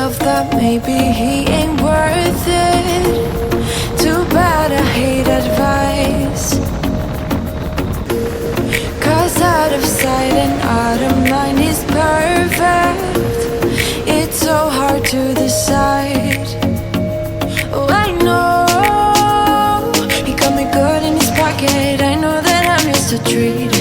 myself that maybe he ain't worth it. Too bad I hate advice, 'cause out of sight and out of mind is perfect. It's so hard to decide. Oh, I know he got me good in his pocket. I know that I'm just a treat.